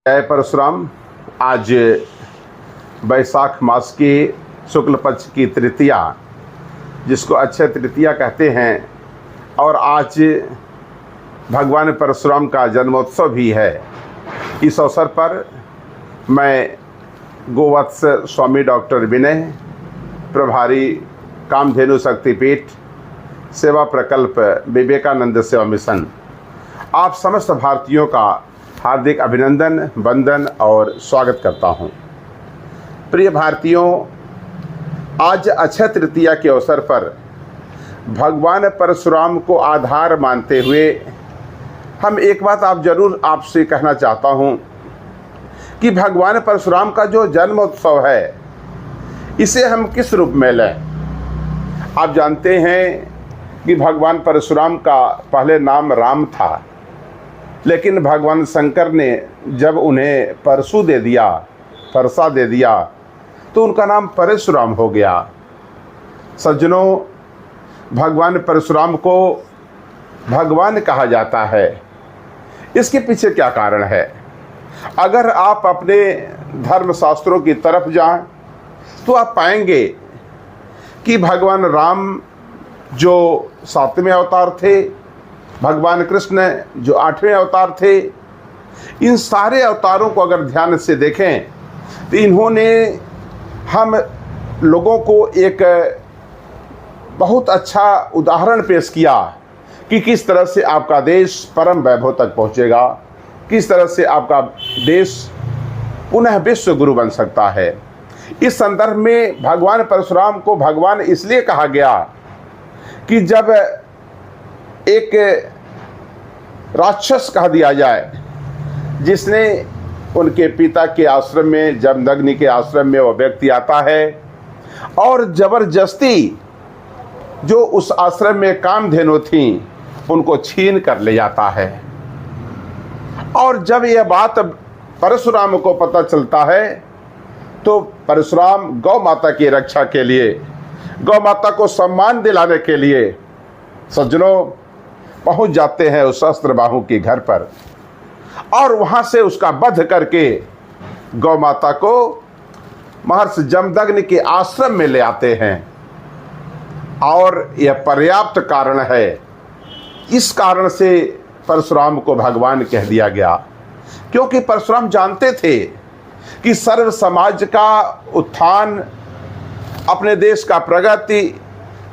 जय परशुराम। आज वैशाख मास की शुक्ल पक्ष की तृतीया, जिसको अक्षय तृतीया कहते हैं, और आज भगवान परशुराम का जन्मोत्सव भी है। इस अवसर पर मैं गोवत्स स्वामी डॉक्टर विनय, प्रभारी कामधेनु शक्तिपीठ सेवा प्रकल्प विवेकानंद सेवा मिशन, आप समस्त भारतीयों का हार्दिक अभिनंदन, वंदन और स्वागत करता हूं। प्रिय भारतीयों, आज अक्षय तृतीया के अवसर पर भगवान परशुराम को आधार मानते हुए हम एक बात आपसे कहना चाहता हूं कि भगवान परशुराम का जो जन्मोत्सव है, इसे हम किस रूप में लें। आप जानते हैं कि भगवान परशुराम का पहले नाम राम था, लेकिन भगवान शंकर ने जब उन्हें परसा दे दिया तो उनका नाम परशुराम हो गया। सज्जनों, भगवान परशुराम को भगवान कहा जाता है। इसके पीछे क्या कारण है? अगर आप अपने धर्मशास्त्रों की तरफ जाएं तो आप पाएंगे कि भगवान राम जो 7वें अवतार थे, भगवान कृष्ण जो 8वें अवतार थे, इन सारे अवतारों को अगर ध्यान से देखें तो इन्होंने हम लोगों को एक बहुत अच्छा उदाहरण पेश किया कि किस तरह से आपका देश परम वैभव तक पहुंचेगा, किस तरह से आपका देश पुनः विश्व गुरु बन सकता है। इस संदर्भ में भगवान परशुराम को भगवान इसलिए कहा गया कि जब एक राक्षस कह दिया जाए, जिसने उनके पिता के आश्रम में, जमदग्नि के आश्रम में वह व्यक्ति आता है और जबरदस्ती जो उस आश्रम में कामधेनु थी उनको छीन कर ले जाता है। और जब यह बात परशुराम को पता चलता है तो परशुराम गौ माता की रक्षा के लिए, गौ माता को सम्मान दिलाने के लिए सज्जनों पहुंच जाते हैं उस अस्त्रबाहु के घर पर, और वहां से उसका वध करके गौ माता को महर्षि जमदग्नि के आश्रम में ले आते हैं। और यह पर्याप्त कारण है। इस कारण से परशुराम को भगवान कह दिया गया, क्योंकि परशुराम जानते थे कि सर्व समाज का उत्थान, अपने देश का प्रगति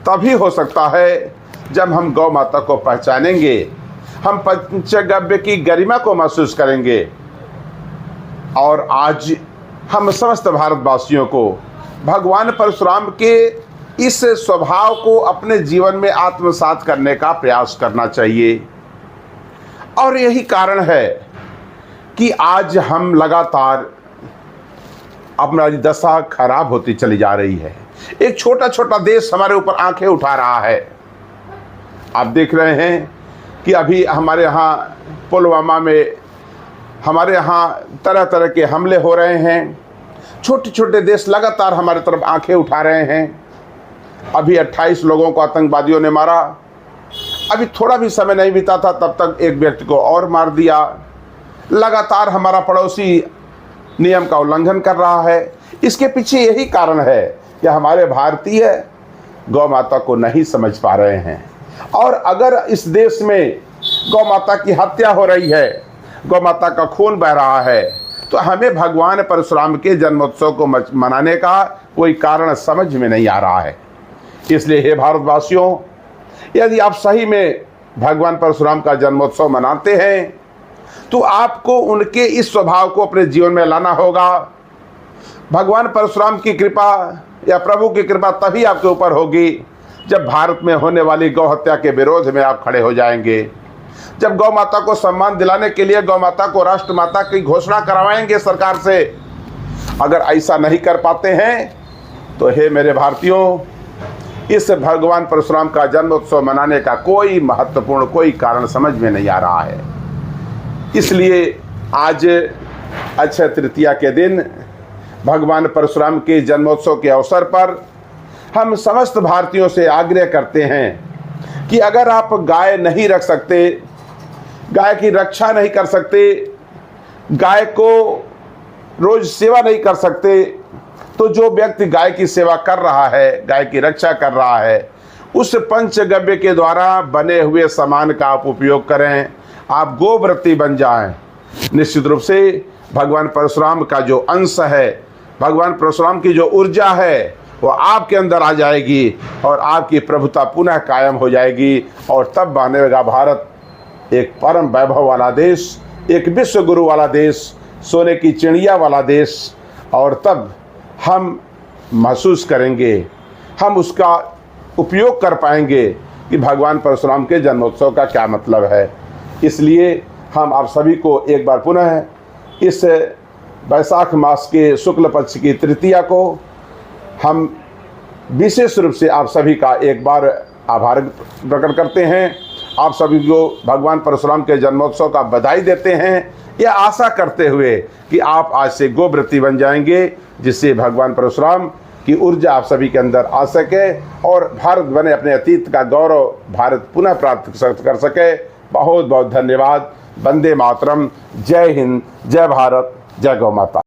तभी हो सकता है जब हम गौ माता को पहचानेंगे, हम पंचगव्य की गरिमा को महसूस करेंगे। और आज हम समस्त भारतवासियों को भगवान परशुराम के इस स्वभाव को अपने जीवन में आत्मसात करने का प्रयास करना चाहिए। और यही कारण है कि आज हम लगातार हमारी दशा खराब होती चली जा रही है। एक छोटा छोटा देश हमारे ऊपर आंखें उठा रहा है। आप देख रहे हैं कि अभी हमारे यहाँ पुलवामा में हमारे यहाँ तरह तरह के हमले हो रहे हैं। छोटे छोटे देश लगातार हमारे तरफ आंखें उठा रहे हैं। अभी 28 लोगों को आतंकवादियों ने मारा। अभी थोड़ा भी समय नहीं बीता था तब तक एक व्यक्ति को और मार दिया। लगातार हमारा पड़ोसी नियम का उल्लंघन कर रहा है। इसके पीछे यही कारण है कि हमारे भारतीय गौ माता को नहीं समझ पा रहे हैं। और अगर इस देश में गौ माता की हत्या हो रही है, गौ माता का खून बह रहा है, तो हमें भगवान परशुराम के जन्मोत्सव को मनाने का कोई कारण समझ में नहीं आ रहा है। इसलिए हे भारतवासियों, यदि आप सही में भगवान परशुराम का जन्मोत्सव मनाते हैं तो आपको उनके इस स्वभाव को अपने जीवन में लाना होगा। भगवान परशुराम की कृपा या प्रभु की कृपा तभी आपके ऊपर होगी जब भारत में होने वाली गौ हत्या के विरोध में आप खड़े हो जाएंगे, जब गौ माता को सम्मान दिलाने के लिए गौ माता को राष्ट्र माता की घोषणा करवाएंगे सरकार से। अगर ऐसा नहीं कर पाते हैं तो हे मेरे भारतीयों, इस भगवान परशुराम का जन्मोत्सव मनाने का कोई महत्वपूर्ण कोई कारण समझ में नहीं आ रहा है। इसलिए आज अक्षय तृतीया के दिन भगवान परशुराम के जन्मोत्सव के अवसर पर हम समस्त भारतीयों से आग्रह करते हैं कि अगर आप गाय नहीं रख सकते, गाय की रक्षा नहीं कर सकते, गाय को रोज सेवा नहीं कर सकते, तो जो व्यक्ति गाय की सेवा कर रहा है, गाय की रक्षा कर रहा है, उस पंचगव्य के द्वारा बने हुए सामान का आप उपयोग करें, आप गोव्रती बन जाएं। निश्चित रूप से भगवान परशुराम का जो अंश है, भगवान परशुराम की जो ऊर्जा है, वो आपके अंदर आ जाएगी और आपकी प्रभुता पुनः कायम हो जाएगी। और तब बनेगा भारत एक परम वैभव वाला देश, एक विश्व गुरु वाला देश, सोने की चिड़िया वाला देश। और तब हम महसूस करेंगे, हम उसका उपयोग कर पाएंगे कि भगवान परशुराम के जन्मोत्सव का क्या मतलब है। इसलिए हम आप सभी को एक बार पुनः इस वैशाख मास के शुक्ल पक्ष की तृतीया को हम विशेष रूप से आप सभी का एक बार आभार प्रकट करते हैं। आप सभी को भगवान परशुराम के जन्मोत्सव का बधाई देते हैं, यह आशा करते हुए कि आप आज से गोव्रती बन जाएंगे, जिससे भगवान परशुराम की ऊर्जा आप सभी के अंदर आ सके और भारत बने अपने अतीत का गौरव भारत पुनः प्राप्त कर सके। बहुत बहुत धन्यवाद। वंदे मातरम। जय हिंद, जय भारत, जय गौ माता।